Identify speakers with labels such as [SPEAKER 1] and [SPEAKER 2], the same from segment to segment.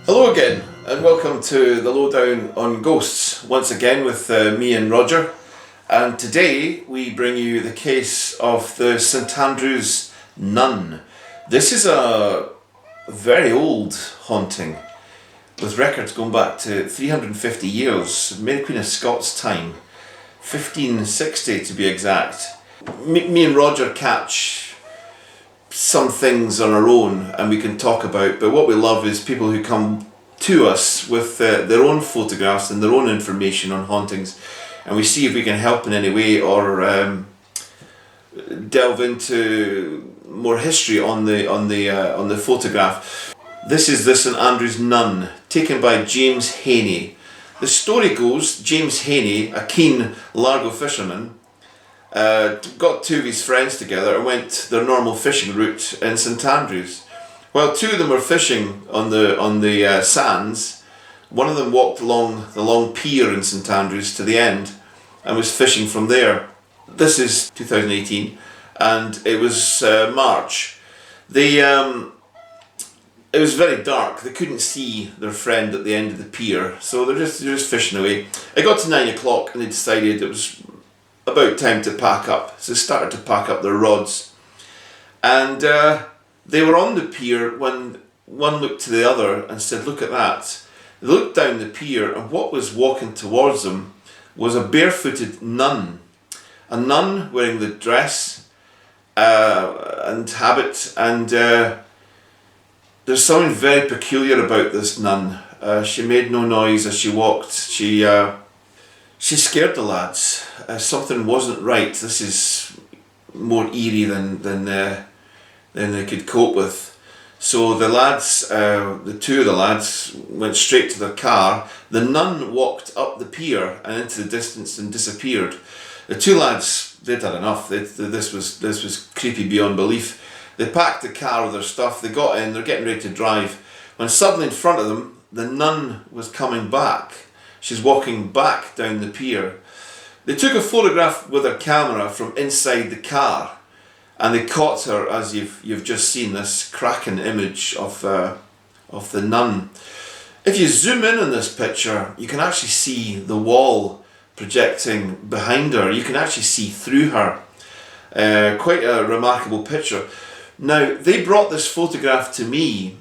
[SPEAKER 1] Hello again, and welcome to the Lowdown on Ghosts, once again with me and Roger. And today we bring you the case of the St.Andrews nun. This is a very old haunting, with records going back to 350 years, Mary Queen of Scots time, 1560 to be exact. Me and Roger catch some things on our own and we can talk about, but what we love is people who come to us with their own photographs and their own information on hauntings, and we see if we can help in any way or delve into more history on the photograph. This is the St. Andrews nun, taken by James Haney. The story goes, James Haney, a keen Largo fisherman, got two of his friends together and went their normal fishing route in St. Andrews. While two of them were fishing on the sands, one of them walked along the long pier in St. Andrews to the end and was fishing from there. This is 2018 and it was March. It was very dark, they couldn't see their friend at the end of the pier, so they're just fishing away. It got to 9 o'clock and they decided it was about time to pack up, so they started to pack up their rods, and they were on the pier when one looked to the other and said, "Look at that." They looked down the pier and what was walking towards them was a barefooted nun, a nun wearing the dress and habit, and there's something very peculiar about this nun. She made no noise as she walked. She scared the lads. Something wasn't right. This is more eerie than they could cope with. So the lads, the two of the lads, went straight to their car. The nun walked up the pier and into the distance and disappeared. The two lads, they'd had enough. This was creepy beyond belief. They packed the car with their stuff. They got in. They're getting ready to drive, when suddenly in front of them, the nun was coming back. She's walking back down the pier. They took a photograph with their camera from inside the car, and they caught her, as you've just seen, this cracking image of the nun. If you zoom in on this picture, you can actually see the wall projecting behind her. You can actually see through her. Quite a remarkable picture. Now, they brought this photograph to me.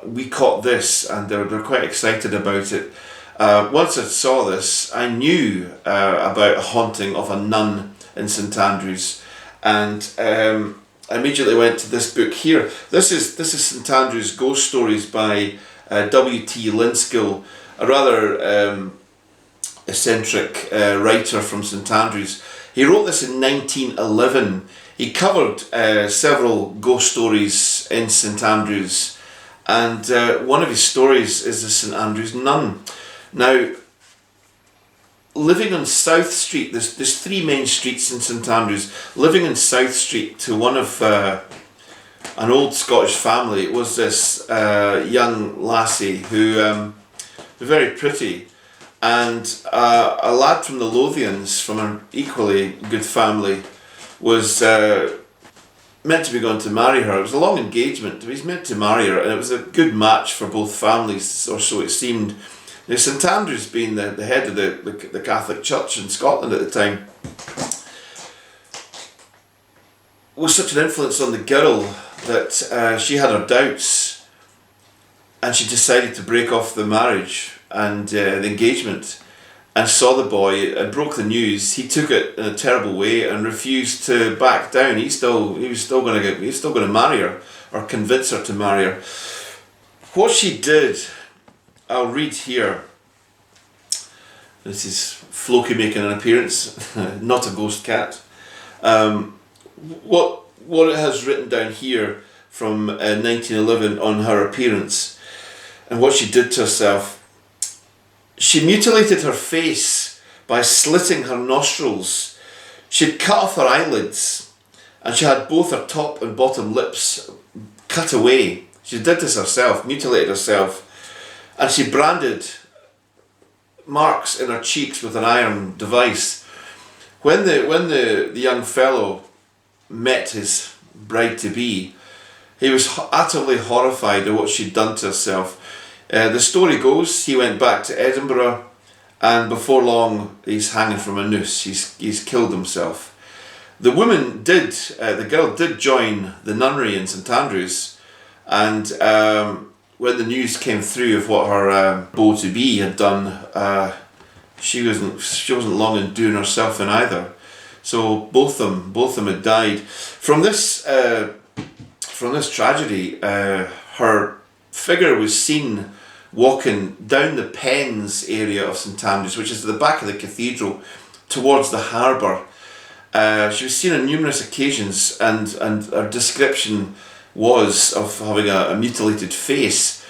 [SPEAKER 1] We caught this, and they're quite excited about it. Once I saw this, I knew about a haunting of a nun in St. Andrews, and I immediately went to this book here. This is St. Andrews Ghost Stories by W.T. Linskill, a rather eccentric writer from St. Andrews. He wrote this in 1911. He covered several ghost stories in St. Andrews, and one of his stories is the St. Andrews nun. Now, living on South Street, there's three main streets in St. Andrews. Living on South Street to one of an old Scottish family was this young lassie who was very pretty, and a lad from the Lothians, from an equally good family, was meant to be going to marry her. It was a long engagement. He was meant to marry her, and it was a good match for both families, or so it seemed. Now, St. Andrews, being the head of the Catholic Church in Scotland at the time, was such an influence on the girl that she had her doubts, and she decided to break off the marriage and the engagement, and saw the boy and broke the news. He took it in a terrible way and refused to back down. He was still going to marry her, or convince her to marry her. What she did, I'll read here. This is Floki making an appearance, not a ghost cat. What it has written down here from 1911 on her appearance and what she did to herself. She mutilated her face by slitting her nostrils. She'd cut off her eyelids, and she had both her top and bottom lips cut away. She did this herself, mutilated herself, and she branded marks in her cheeks with an iron device. When the young fellow met his bride-to-be, he was utterly horrified at what she'd done to herself. The story goes he went back to Edinburgh, and before long he's hanging from a noose. He's killed himself. The girl did join the nunnery in St Andrews, and when the news came through of what her beau to be had done, she wasn't long in doing herself in either. So both of them had died from this tragedy. Her figure was seen walking down the Pens area of St Andrews, which is at the back of the cathedral, towards the harbour. She was seen on numerous occasions, and her description was of having a mutilated face,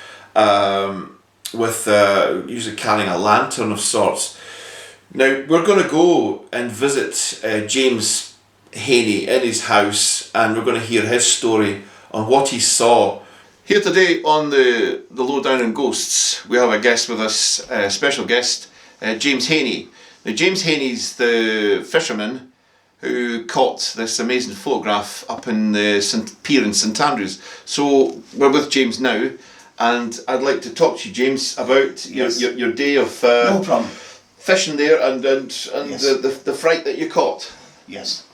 [SPEAKER 1] with usually carrying a lantern of sorts. Now we're going to go and visit James Haney in his house, and we're going to hear his story on what he saw. Here today on the Lowdown on Ghosts, we have a guest with us, a special guest, James Haney. Now James Haney's the fisherman who caught this amazing photograph up in the pier in St Andrews. So we're with James now, and I'd like to talk to you, James, about your day of
[SPEAKER 2] no problem.
[SPEAKER 1] Fishing there and
[SPEAKER 2] Yes.
[SPEAKER 1] the fright that you caught.
[SPEAKER 2] Yes.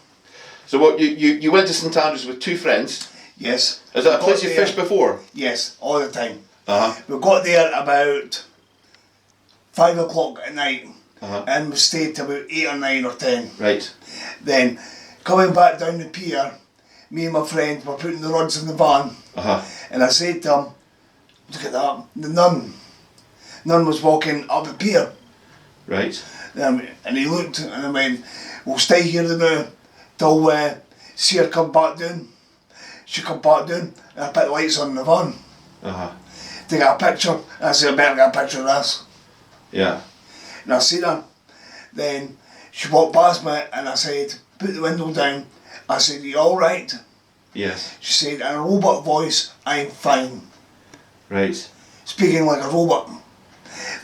[SPEAKER 1] So what you went to St Andrews with two friends?
[SPEAKER 2] Yes.
[SPEAKER 1] Is that a place you fished before?
[SPEAKER 2] Yes, all the time.
[SPEAKER 1] Uh-huh.
[SPEAKER 2] We got there about 5 o'clock at night,
[SPEAKER 1] Uh-huh.
[SPEAKER 2] and we stayed till about 8 or 9 or 10.
[SPEAKER 1] Right.
[SPEAKER 2] Then, coming back down the pier, me and my friend were putting the rods in the van,
[SPEAKER 1] Uh-huh.
[SPEAKER 2] and I said to him, look at that, the nun was walking up the pier.
[SPEAKER 1] Right.
[SPEAKER 2] And he looked, and I went, we'll stay here now till see her come back down. She come back down, and I put the lights on in the van
[SPEAKER 1] Uh-huh.
[SPEAKER 2] to get a picture. And I said, I better get a picture of this.
[SPEAKER 1] Yeah.
[SPEAKER 2] And I seen her. Then she walked past me, and I said, put the window down. I said, you alright?
[SPEAKER 1] Yes.
[SPEAKER 2] She said, in a robot voice, I'm fine.
[SPEAKER 1] Right.
[SPEAKER 2] Speaking like a robot.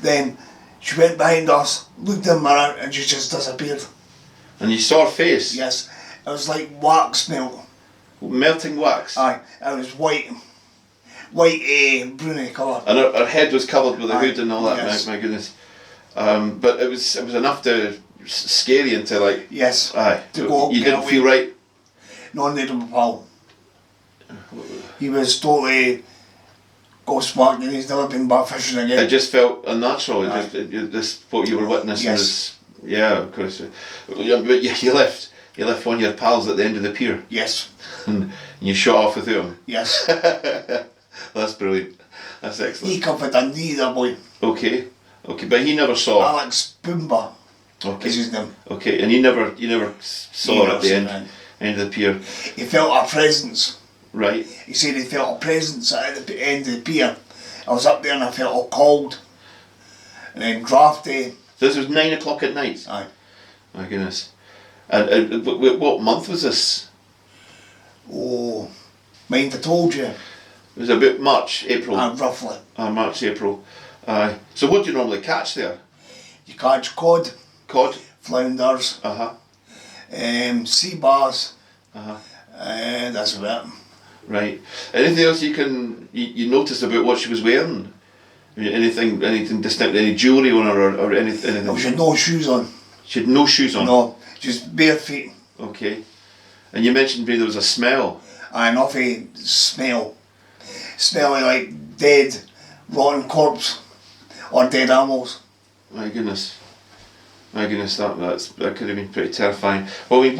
[SPEAKER 2] Then she went behind us, looked in the mirror, and she just disappeared.
[SPEAKER 1] And you saw her face?
[SPEAKER 2] Yes, it was like wax melt.
[SPEAKER 1] Melting wax?
[SPEAKER 2] Aye, it was white, browny colour.
[SPEAKER 1] And her head was covered with a hood
[SPEAKER 2] Aye,
[SPEAKER 1] and all that,
[SPEAKER 2] yes.
[SPEAKER 1] my goodness. But it was enough to scare you into like...
[SPEAKER 2] Yes,
[SPEAKER 1] Aye.
[SPEAKER 2] to go up,
[SPEAKER 1] You
[SPEAKER 2] get
[SPEAKER 1] didn't
[SPEAKER 2] away.
[SPEAKER 1] feel right?
[SPEAKER 2] No need of a pal. He was totally gobsmacked, and he's never been back fishing again.
[SPEAKER 1] It just felt unnatural.
[SPEAKER 2] Aye.
[SPEAKER 1] This what you were witnessing
[SPEAKER 2] Yes.
[SPEAKER 1] was... Yeah, of course. Yeah, but you left one of your pals at the end of the pier.
[SPEAKER 2] Yes,
[SPEAKER 1] And you shot off without him.
[SPEAKER 2] yes.
[SPEAKER 1] That's brilliant. That's excellent.
[SPEAKER 2] He come for Dundee, that boy.
[SPEAKER 1] Okay, but he never saw.
[SPEAKER 2] Alex Boomba
[SPEAKER 1] Okay,
[SPEAKER 2] is his name.
[SPEAKER 1] okay, and you never saw
[SPEAKER 2] He
[SPEAKER 1] her
[SPEAKER 2] never
[SPEAKER 1] at the
[SPEAKER 2] seen
[SPEAKER 1] end of the pier,
[SPEAKER 2] He felt a presence.
[SPEAKER 1] right?
[SPEAKER 2] He said he felt a presence at the end of the pier. I was up there and I felt all cold. And then drafty.
[SPEAKER 1] So this was 9 o'clock at night.
[SPEAKER 2] Aye.
[SPEAKER 1] My goodness. And what month was this?
[SPEAKER 2] Oh, mind I told you.
[SPEAKER 1] It was about March, April.
[SPEAKER 2] Roughly.
[SPEAKER 1] March, April. So what do you normally catch there?
[SPEAKER 2] You catch cod,
[SPEAKER 1] Cod.
[SPEAKER 2] flounders,
[SPEAKER 1] Uh huh.
[SPEAKER 2] sea bass,
[SPEAKER 1] Uh huh.
[SPEAKER 2] and that's about it.
[SPEAKER 1] Right. Anything else you noticed about what she was wearing? Anything distinct? Any jewellery on her or anything?
[SPEAKER 2] No, she had no shoes on.
[SPEAKER 1] She had no shoes on.
[SPEAKER 2] No, just bare feet.
[SPEAKER 1] Okay. And you mentioned there was a smell.
[SPEAKER 2] An awful smell. Smelling like dead, rotten corpse or dead animals.
[SPEAKER 1] My goodness, that could have been pretty terrifying. Well, I mean,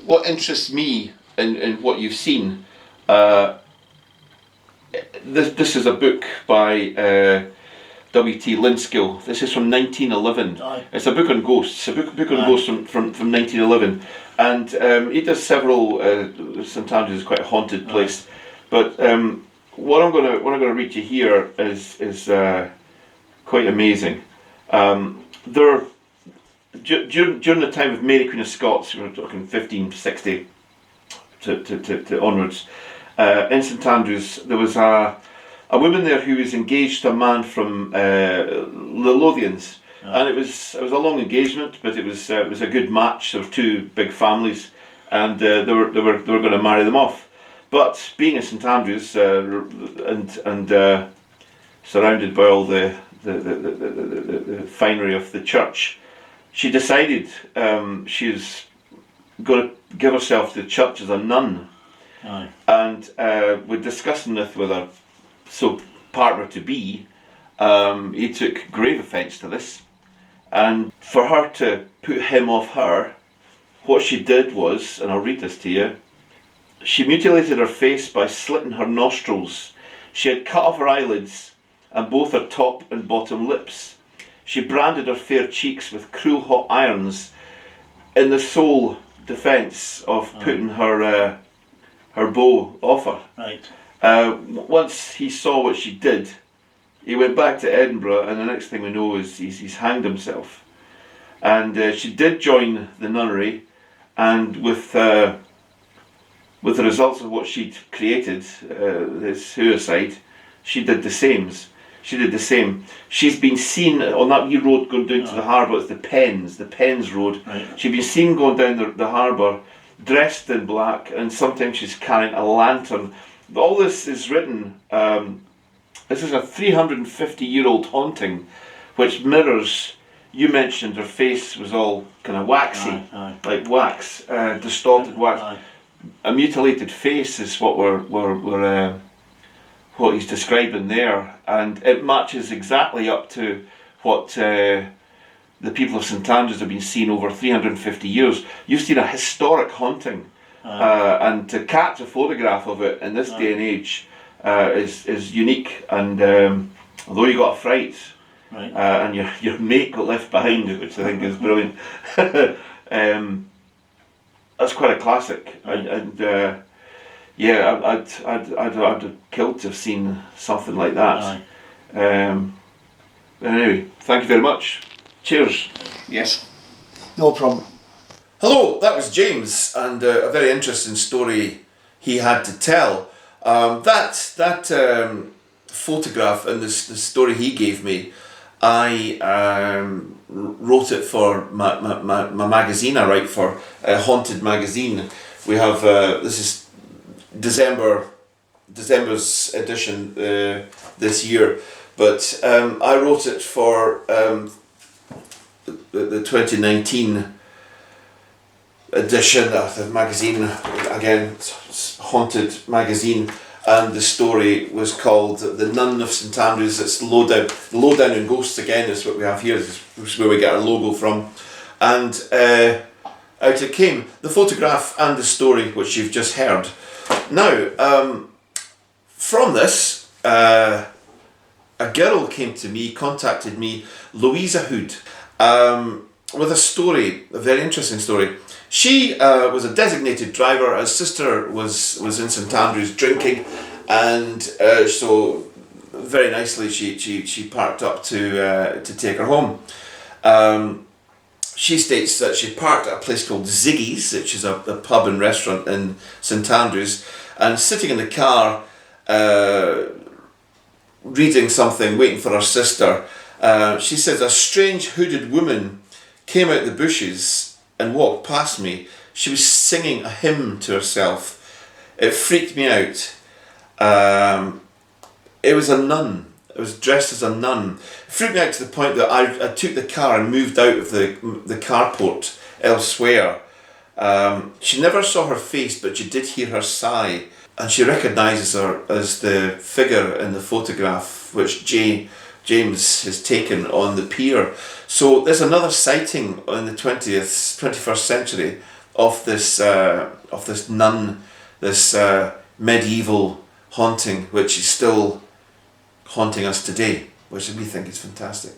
[SPEAKER 1] what interests me in what you've seen? This is a book by W.T. Linskill. This is from 1911.
[SPEAKER 2] Aye.
[SPEAKER 1] It's a book on ghosts. A book on
[SPEAKER 2] Aye.
[SPEAKER 1] ghosts from 1911, and he does several. St Andrews is quite a haunted place, but what I'm gonna read you here is quite amazing. During the time of Mary Queen of Scots, we're talking 1560 to onwards. In St Andrews, there was a woman there who was engaged to a man from the Lothians, and it was a long engagement, but it was a good match. There were two big families, and they were going to marry them off. But being in St Andrews and surrounded by all the finery of the church, she decided she was going to give herself to the church as a nun.
[SPEAKER 3] Aye.
[SPEAKER 1] And we're discussing this with her partner to be. He took grave offence to this, and for her to put him off her, what she did was, and I'll read this to you, she mutilated her face by slitting her nostrils. She had cut off her eyelids and both her top and bottom lips. She branded her fair cheeks with cruel hot irons in the sole defence of putting her beau off her.
[SPEAKER 3] Right.
[SPEAKER 1] Once he saw what she did, he went back to Edinburgh, and the next thing we know is he's hanged himself. And she did join the nunnery, and with the results of what she'd created, this suicide, she did the same. She's been seen on that wee road going down to the harbour. It's the Pens Road.
[SPEAKER 3] Right.
[SPEAKER 1] She's been seen going down the harbour, dressed in black, and sometimes she's carrying a lantern. All this is written. This is a 350-year-old haunting, which mirrors. You mentioned her face was all kind of waxy, like wax, distorted wax.
[SPEAKER 3] Aye.
[SPEAKER 1] A mutilated face is what what he's describing there, and it matches exactly up to what the people of St Andrews have been seeing over 350 years. You've seen a historic haunting, and to catch a photograph of it in this day and age is unique. And although you got a fright,
[SPEAKER 3] right.
[SPEAKER 1] And your mate got left behind, which I think is brilliant. That's quite a classic, and yeah, I'd have killed to have seen something like that. Anyway, thank you very much. Cheers.
[SPEAKER 2] Yes. No problem.
[SPEAKER 1] Hello, that was James, and a very interesting story he had to tell. That photograph and the story he gave me, I wrote it for my magazine I write for, Haunted Magazine. We have, this is December's edition this year, but I wrote it for the 2019 edition of the magazine. Again, it's Haunted Magazine, and the story was called The Nun of St.Andrews. It's Lowdown. Lowdown and Ghosts again is what we have here. This is where we get our logo from. And out it came, the photograph and the story which you've just heard. Now, from this, a girl came to me, contacted me, Louisa Hood, with a story, a very interesting story. She was a designated driver. Her sister was in St Andrews drinking, and so very nicely she parked up to take her home. She states that she parked at a place called Ziggy's, which is a pub and restaurant in St Andrews, and sitting in the car reading something, waiting for her sister, she says a strange hooded woman came out the bushes and walked past me. She was singing a hymn to herself. It freaked me out. It was a nun. It was dressed as a nun. It freaked me out to the point that I took the car and moved out of the carport elsewhere. She never saw her face, but she did hear her sigh, and she recognises her as the figure in the photograph which James has taken on the pier. So there's another sighting in the 21st century of this nun, this medieval haunting, which is still haunting us today, which we think is fantastic.